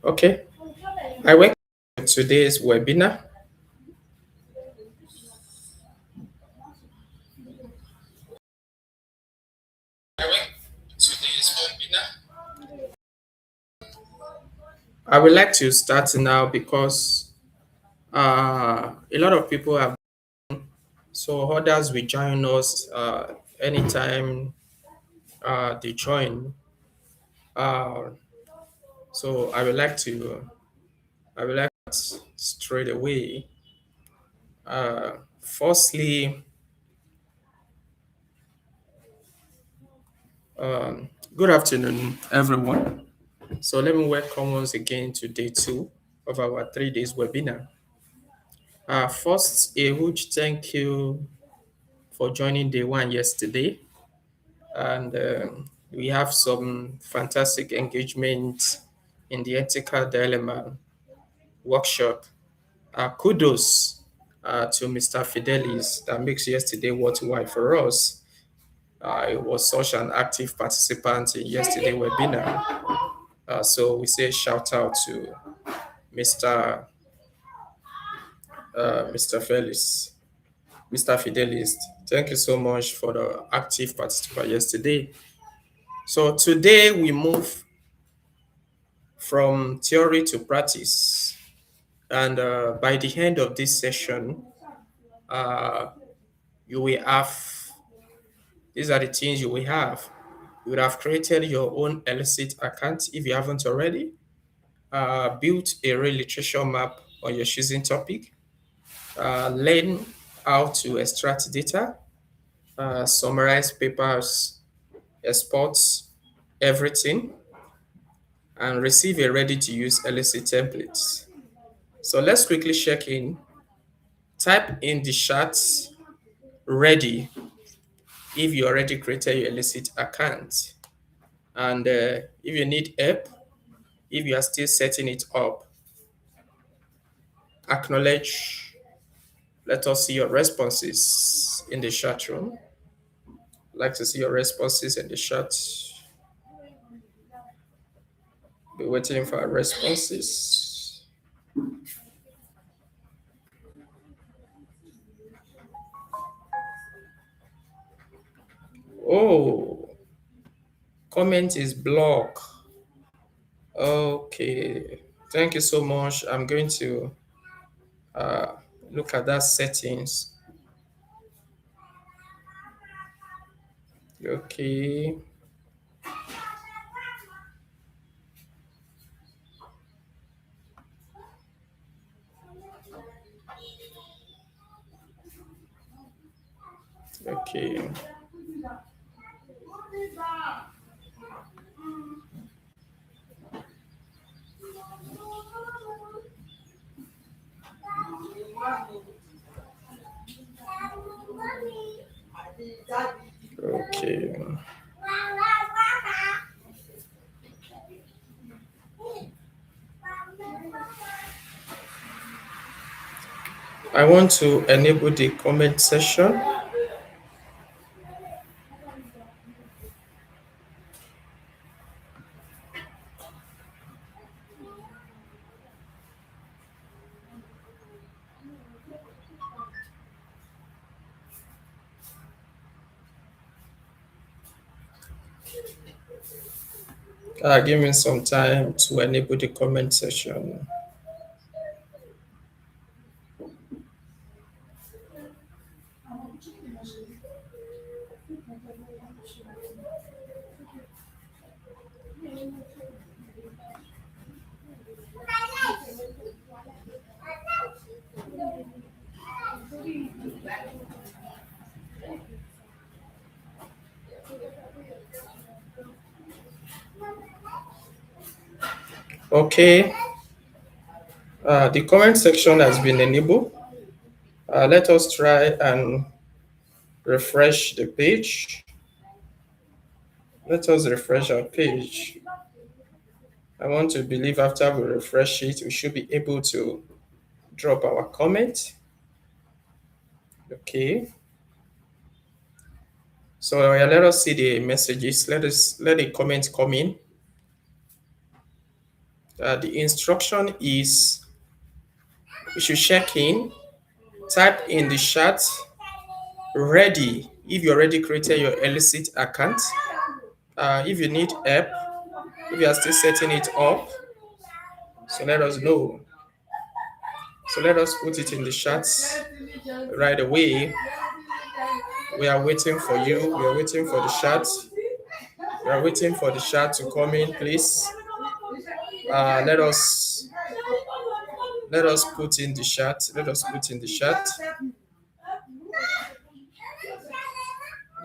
Okay, I welcome you to today's webinar. I would like to start now because a lot of people have, so others will join us anytime they join. Uh, so I would like to start straight away. Firstly, good afternoon, everyone. So let me welcome once again to day two of our 3 days webinar. First, a huge thank you for joining day one yesterday. And we have some fantastic engagement in the ethical dilemma workshop. Kudos to Mr. Fidelis that makes yesterday worthwhile for us. It was such an active participant in yesterday webinar. So we say shout out to Mr. Mr. Felix, Mr. Fidelis. Thank you so much for the active participant yesterday. So today we move from theory to practice. And by the end of this session, uh, you will have, these are the things you will have. You would have created your own Elicit account if you haven't already, built a real literature map on your choosing topic, learn how to extract data, summarize papers, export everything, and receive a ready-to-use Elicit template. So let's quickly check in. Type in the chat ready if you already created your Elicit account. And if you need help, if you are still setting it up, acknowledge. Let us see your responses in the chat room. Like to see your responses in the chat. Be waiting for our responses. Oh, comment is blocked. Okay, thank you so much. I'm going to uh, look at that settings. Okay. Okay. Okay. I want to enable the comment section. Give me some time to enable the comment section. Okay. The comment section has been enabled. Let us try and refresh the page. Let us refresh our page. I want to believe after we refresh it, we should be able to drop our comment. Okay. So let us see the messages. Let the comment come in. The instruction is you should check in, type in the chat ready if you already created your Elicit account. If you need help, if you are still setting it up, so let us know. So let us put it in the chat right away. We are waiting for you. We are waiting for the chat. We are waiting for the chat to come in, please. Let us put in the chat. Let us put in the chat.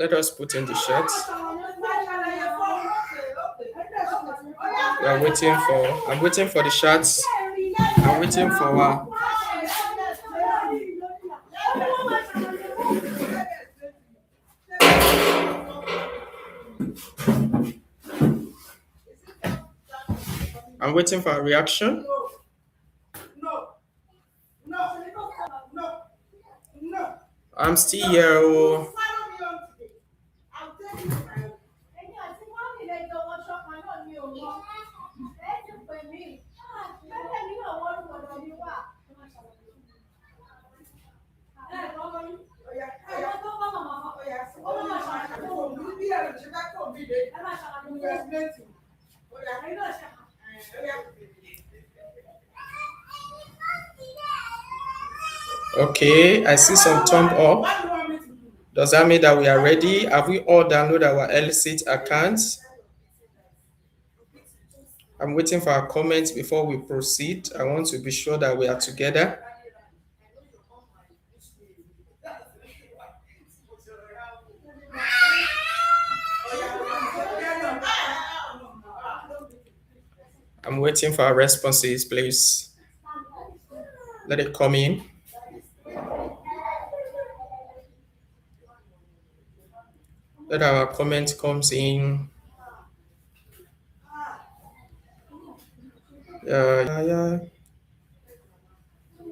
Let us put in the chat. We are waiting for. I'm waiting for the chats. I'm waiting for. I'm waiting for a reaction. I'm still here. Oh. Okay, I see some thumb up. Does that mean that we are ready? Have we all downloaded our Elicit accounts? I'm waiting for our comments before we proceed. I want to be sure that we are together. I'm waiting for our responses, please. Let it come in. Let our comment comes in. Yeah.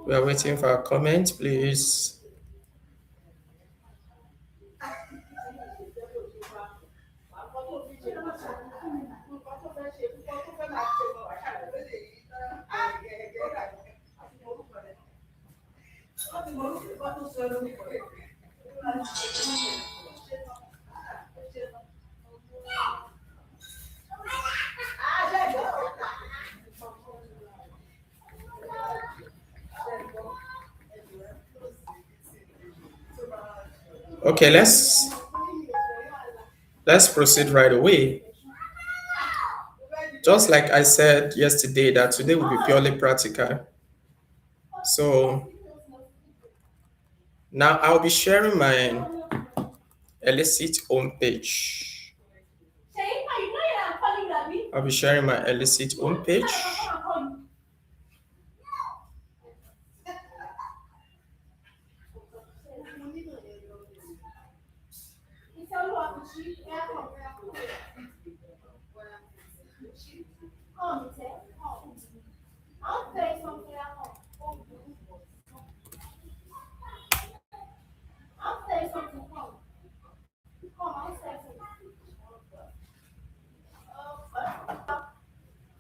We are waiting for our comment, please. Okay, let's proceed right away. Just like I said yesterday, that today will be purely practical. So now I'll be sharing my Elicit homepage. I'll be sharing my Elicit homepage.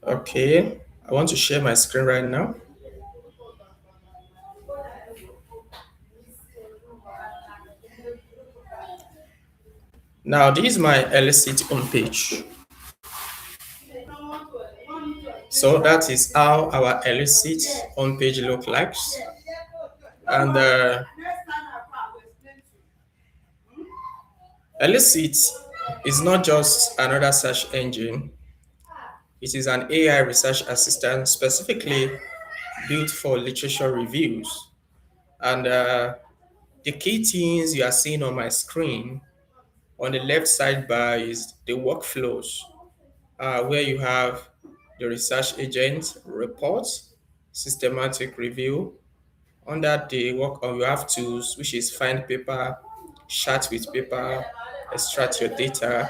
Okay, I want to share my screen right now. Now, this is my Elicit homepage. So that is how our Elicit homepage looks like. And Elicit is not just another search engine. It is an AI research assistant specifically built for literature reviews. And the key things you are seeing on my screen on the left side bar is the workflows, where you have the research agent report, systematic review. Under the work on you have tools, which is find paper, chat with paper, extract your data.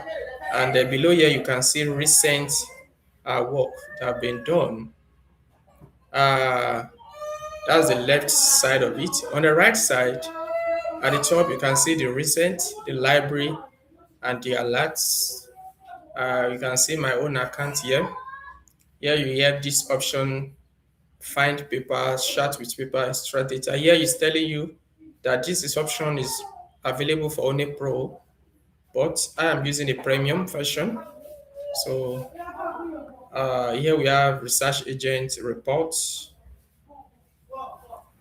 And below here, you can see recent work that have been done. That's the left side of it. On the right side, at the top, you can see the recent, the library, and the alerts. You can see my own account here. Here you have this option, find paper, chat with paper, extract data. Here it's telling you that option is available for only Pro, but I am using a premium version. So here we have research agent reports,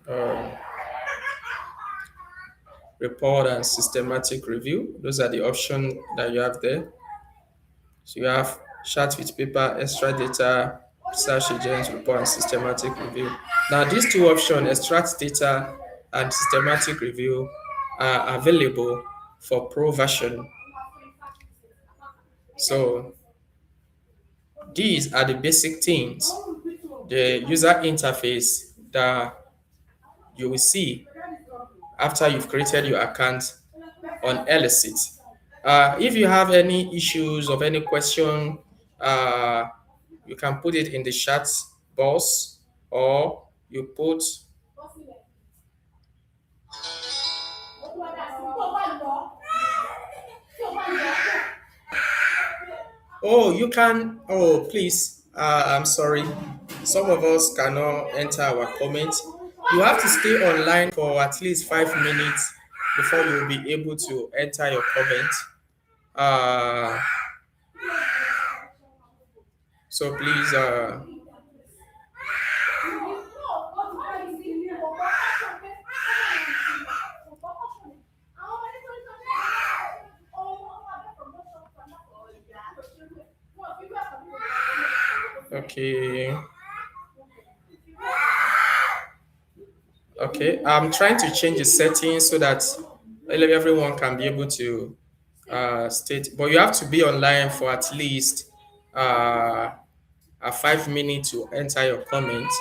uh, report and systematic review. Those are the options that you have there. So you have chat with paper, extract data, research agent, report, and systematic review. Now these two options, extract data and systematic review, are available for Pro version. So these are the basic things, the user interface that you will see after you've created your account on Elicit. If you have any issues or any question, uh, you can put it in the chat box, or you put, oh, you can, oh, please, I'm sorry. Some of us cannot enter our comments. You have to stay online for at least 5 minutes before you'll be able to enter your comment. Uh, so please, okay, okay. I'm trying to change the settings so that everyone can be able to state, but you have to be online for at least a 5 minutes to enter your comment.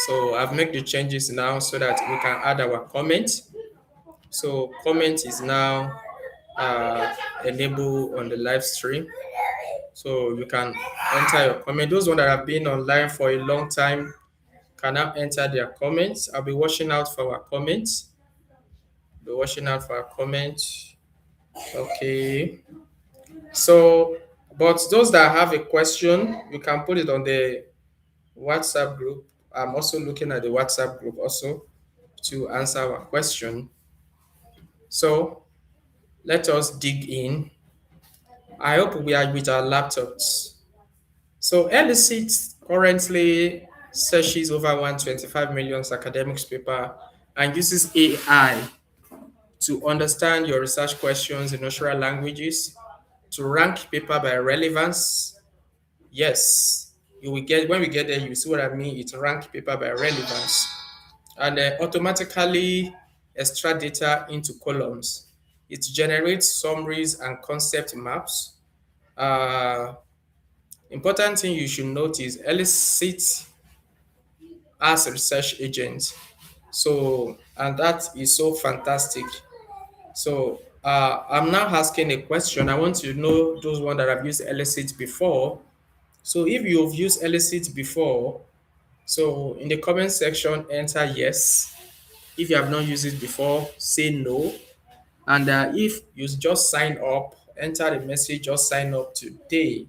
So I've made the changes now so that we can add our comment. So comment is now enabled on the live stream. So you can enter your comment. Those ones that have been online for a long time can now enter their comments. I'll be watching out for our comments. Be watching out for our comments. Okay. So, but those that have a question, you can put it on the WhatsApp group. I'm also looking at the WhatsApp group also to answer our question. So let us dig in. I hope we are with our laptops. So Elicit currently searches over 125 million academics paper and uses AI to understand your research questions in natural languages, to rank paper by relevance. Yes, you will get, when we get there, you see what I mean. It rank paper by relevance, and automatically extract data into columns. It generates summaries and concept maps. Uh, Important thing you should notice: Elicit as a research agent. So, and that is so fantastic. So, I'm now asking a question. I want to know those ones that have used Elicit before. So, if you've used Elicit before, so in the comment section, enter yes. If you have not used it before, say no. And if you just sign up, enter the message, just sign up today.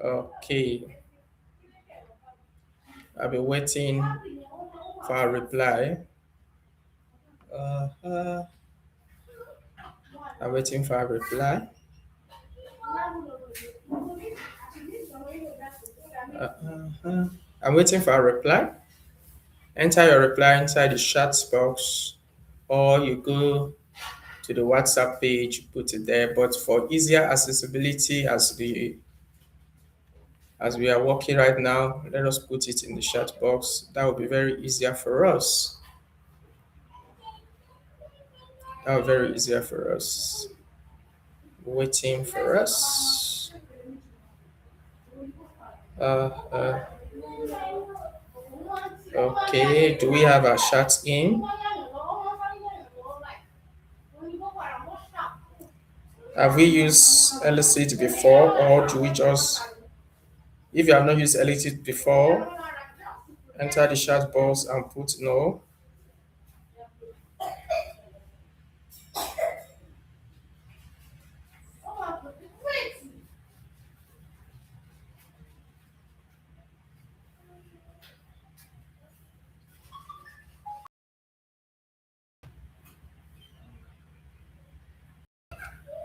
Okay, I'll be waiting for a reply. Uh, I'm waiting for a reply. I'm waiting for a reply. Enter your reply inside the chat box, or you go to the WhatsApp page, put it there. But for easier accessibility, as we are working right now, let us put it in the chat box. That will be very easier for us. That will be very easier for us. Waiting for us. Uh, uh, okay, do we have our chat in? Have we used Elicit before, or do we just, if you have not used Elicit before, enter the chat box and put no.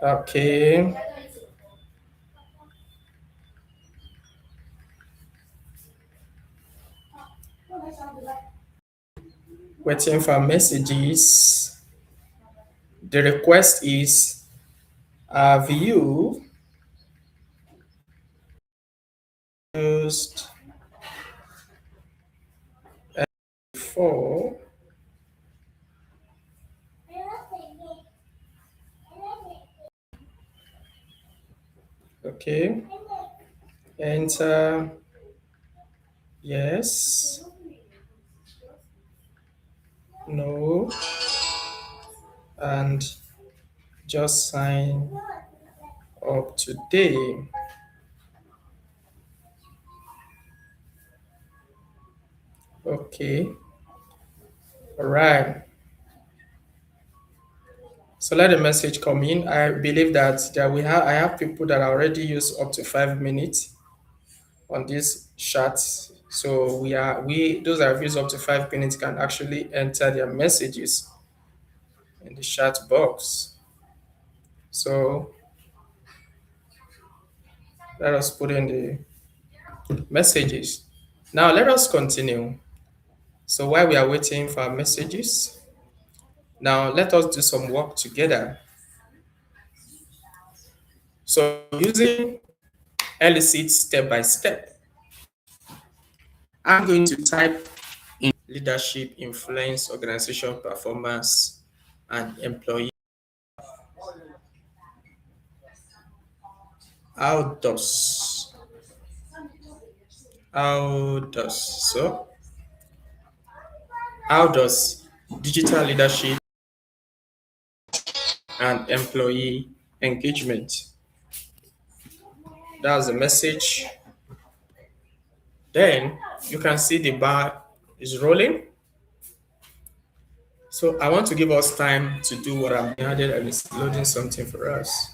Okay. Waiting for messages. The request is, have you used before? Okay. Enter yes, no, and just sign up today. Okay. All right. So let the message come in. I believe that I have people that already use up to 5 minutes on this chat. So we those that have used up to 5 minutes can actually enter their messages in the chat box. So let us put in the messages. Now let us continue. So while we are waiting for our messages, now let us do some work together. So using Elicit step by step, I'm going to type in leadership, influence, organization performance, and employee. How does how does so how does digital leadership and employee engagement? That's the message. Then you can see the bar is rolling. So I want to give us time to do what I'm added and it's loading something for us.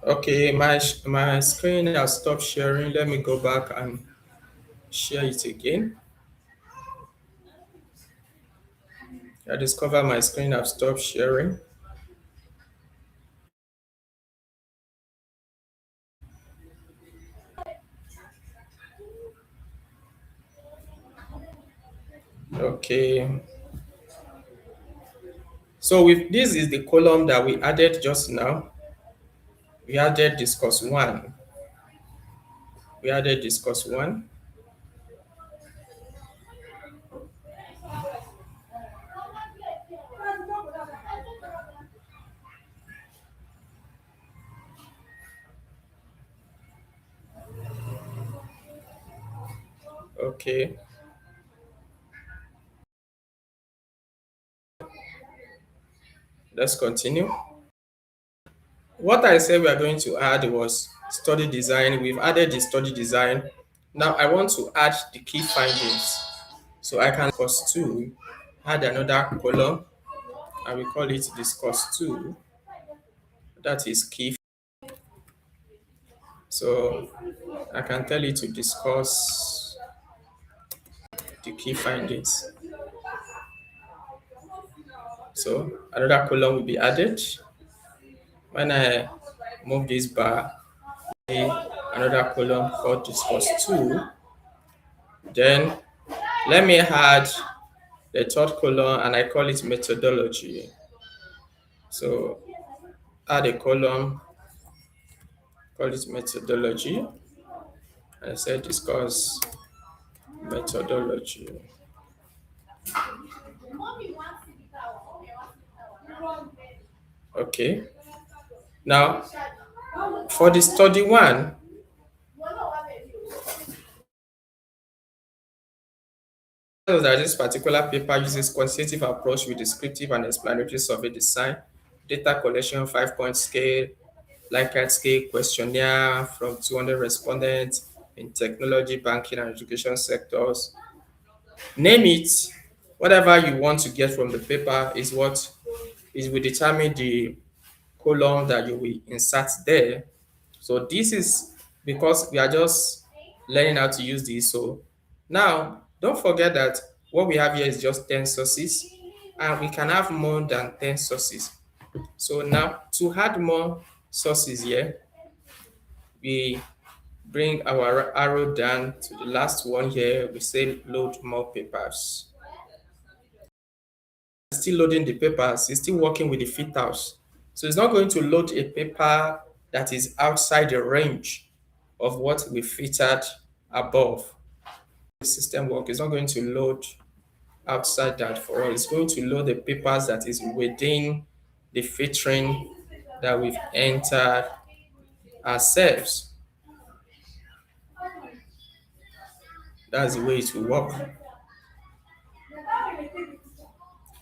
Okay, my screen has stopped sharing. Let me go back and share it again. I discover my screen have stopped sharing. Okay. So with this is the column that we added just now. We added discuss one. We added discuss one. Okay. Let's continue. What I said we are going to add was study design. We've added the study design. Now I want to add the key findings. So I can discuss two, add another column, and we call it discuss two. That is key. So I can tell you to discuss the key findings. So another column will be added. When I move this bar, another column called discuss two. Then let me add the third column and I call it methodology. So add a column, call it methodology. And I said discuss methodology. Okay. Now for the study one, that this particular paper uses quantitative approach with descriptive and explanatory survey design, data collection, 5-point scale, Likert scale questionnaire from 200 respondents in technology, banking, and education sectors. Name it. Whatever you want to get from the paper is what is will determine the column that you will insert there. So this is because we are just learning how to use this. So now don't forget that what we have here is just 10 sources and we can have more than 10 sources. So now to add more sources here, we bring our arrow down to the last one here. We say load more papers. Still loading the papers, it's still working with the fit house. So it's not going to load a paper that is outside the range of what we filtered above. The system work is not going to load outside that for us. It's going to load the papers that is within the filtering that we've entered ourselves. That's the way it will work.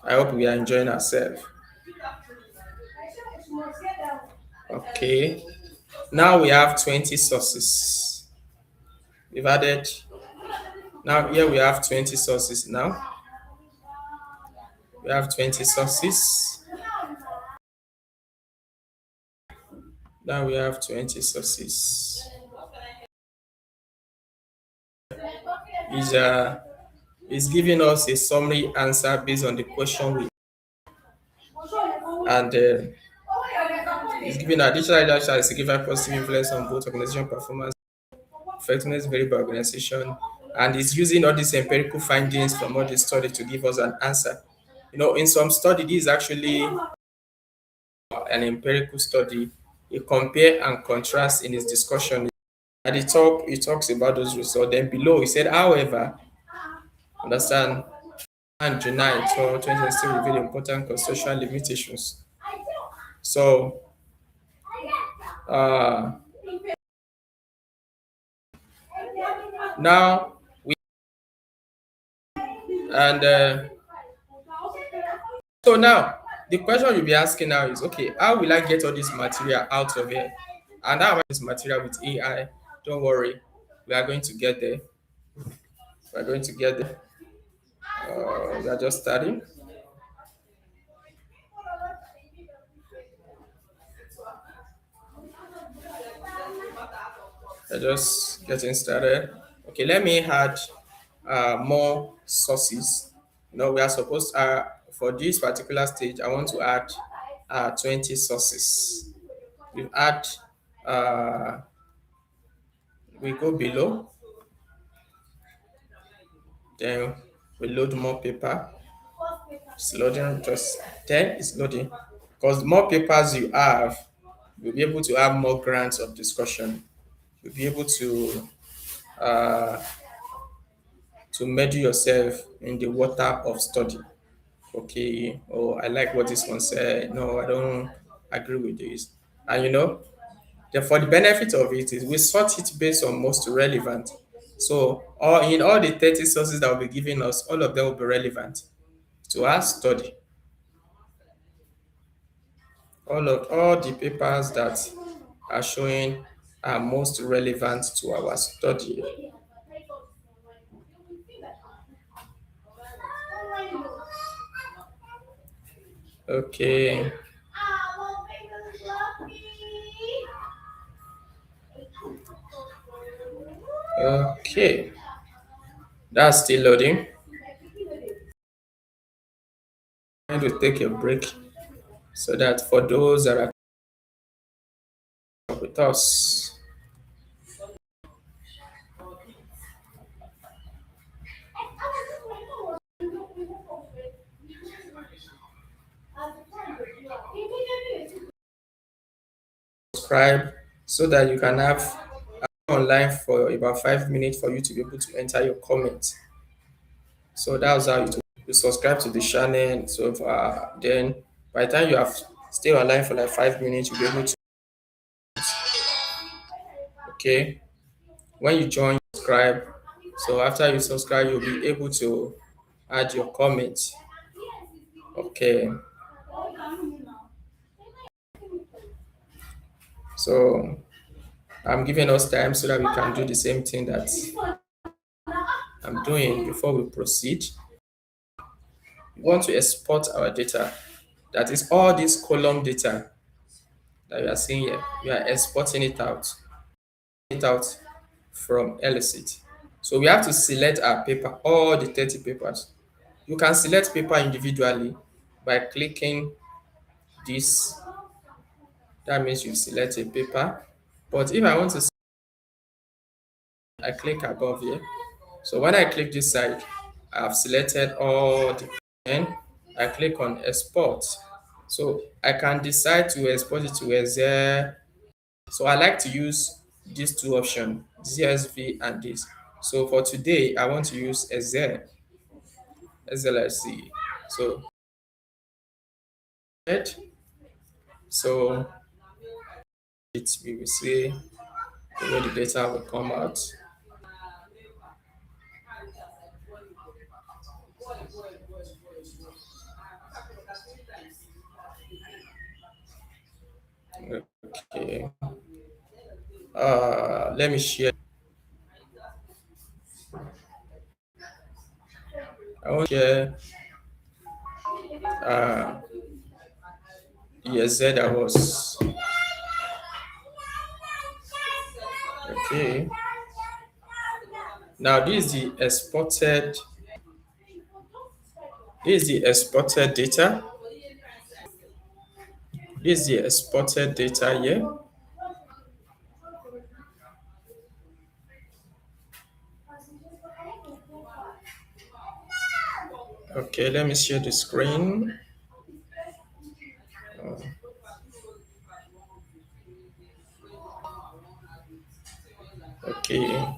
I hope we are enjoying ourselves. Okay. Now we have 20 sources. We've added, now here we have 20 sources now. We have 20 sources. Now we have 20 sources. Is giving us a summary answer based on the question we and it's giving additional data as a given positive influence on both organization performance, effectiveness, variable organization, and it's using all these empirical findings from all the study to give us an answer. You know, in some study, this is actually an empirical study. He compare and contrast in his discussion. At the top, he talks about those results. Then below, he said, however, understand, and July 12, 2023 revealed important constitutional limitations. So, uh, now we and so now the question you'll be asking now is, okay, how will I get all this material out of here? And how am I this material with AI? Don't worry, we are going to get there. We are going to get there. We are just starting. We're just getting started. Okay, let me add more sources. You know, we are supposed for this particular stage, I want to add 20 sources. We add, uh, we go below, then we load more paper. It's loading, just 10 is loading. Because more papers you have, you'll be able to have more grants of discussion. You'll be able uh, to measure yourself in the water of study. Okay, oh, I like what this one said. No, I don't agree with this. And you know, for the benefit of it is we sort it based on most relevant. So, in all the 30 sources that will be giving us, all of them will be relevant to our study. All the papers that are showing are most relevant to our study. Okay. Okay. That's still loading. I'm going to take a break so that for those that are with us, subscribe so that you can have online for about 5 minutes for you to be able to enter your comments. So that's how you subscribe to the channel. So then by the time you have stay online for like 5 minutes, you'll be able to, okay, when you join, subscribe. So after you subscribe, you'll be able to add your comments. Okay. So I'm giving us time so that we can do the same thing that I'm doing before we proceed. We want to export our data. That is all this column data. that you are seeing here. You are exporting it out from Elicit. So we have to select our paper, all the 30 papers. You can select paper individually by clicking this. That means you select a paper. But if I want to, I click above here. So when I click this side, I've selected all the, then I click on export. So I can decide to export it to Excel. So I like to use these two options, CSV and this. So for today, I want to use Excel, SLSC. So, right? So it we will see the way the data will come out. Okay. Let me share. I want to share uh ESZ that was okay. Now this is the exported data. This is the exported data here. Okay, let me share the screen. Okay,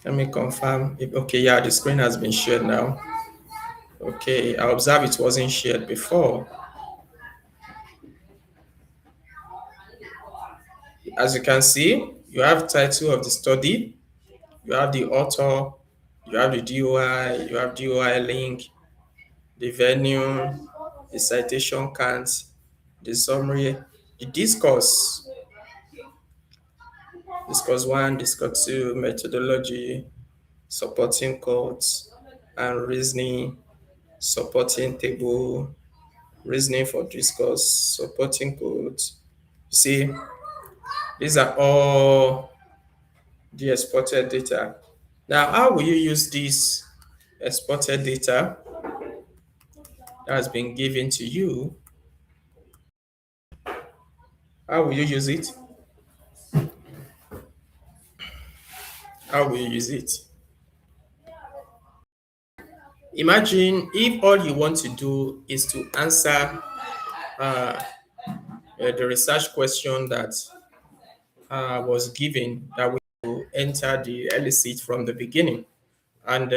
let me confirm. Okay, yeah, the screen has been shared now. Okay, I observe it wasn't shared before. As you can see, you have title of the study, you have the author, you have the DOI, you have DOI link, the venue, the citation count, the summary, the discourse one, discourse two, methodology, supporting codes and reasoning, supporting table, reasoning for discourse, supporting codes. See, these are all the exported data. Now, how will you use this exported data that has been given to you? How will you use it? How will you use it? Imagine if all you want to do is to answer uh, the research question that was given, that we will enter the Elicit from the beginning, and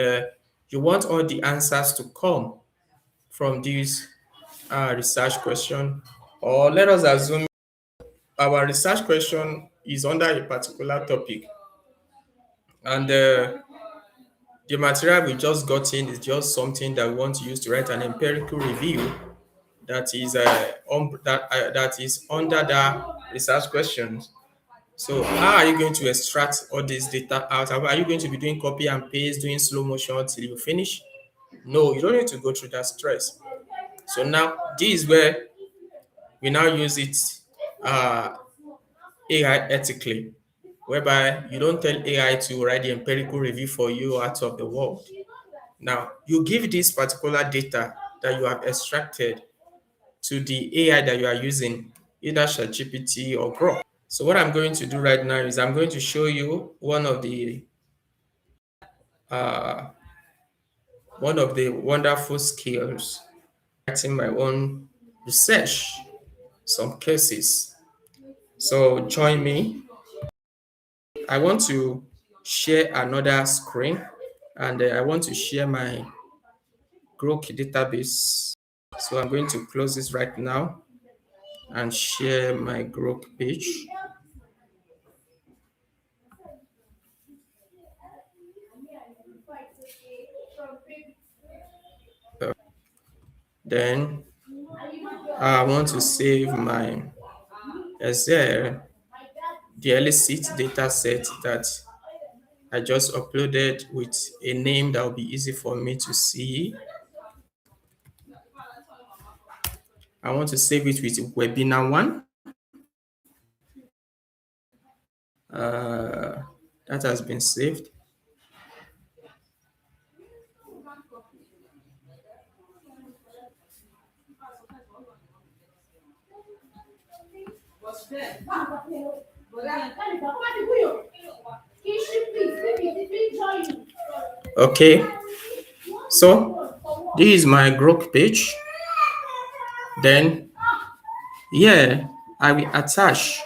you want all the answers to come from this research question. Or let us assume our research question is under a particular topic, and the material we just got in is just something that we want to use to write an empirical review that is that is under that research questions. So how are you going to extract all this data out? Are you going to be doing copy and paste, doing slow motion till you finish? No, you don't need to go through that stress. So now this is where we now use it uh, AI ethically, whereby you don't tell AI to write the empirical review for you out of the world. Now you give this particular data that you have extracted to the AI that you are using, either ChatGPT or Grok. So what I'm going to do right now is I'm going to show you uh, one of the wonderful skills, writing my own research, some cases. So join me. I want to share another screen, and I want to share my Grok database. So I'm going to close this right now and share my Grok page. Then I want to save my Excel, the Elicit data set that I just uploaded with a name that will be easy for me to see. I want to save it with webinar one. That has been saved. Okay, so this is my grok page. Then here I will attach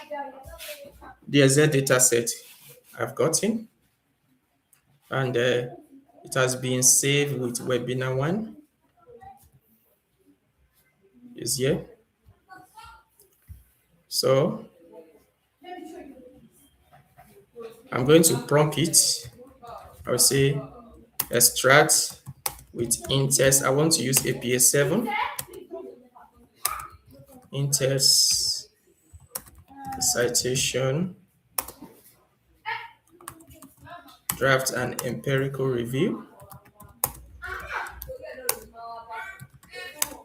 the exact data set I've gotten, and it has been saved with webinar one. Is here. So I'm going to prompt it. I'll say extract with intest. I want to use APA 7. Intest citation, draft and empirical review.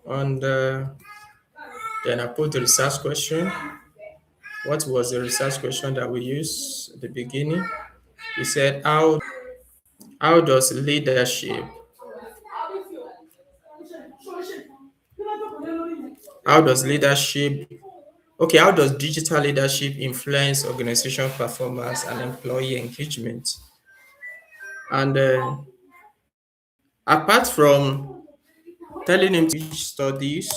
And then I put the research question. What was the research question that we used at the beginning? We said, how does leadership, how does leadership, okay, how does digital leadership influence organization performance and employee engagement? And apart from telling him to teach studies,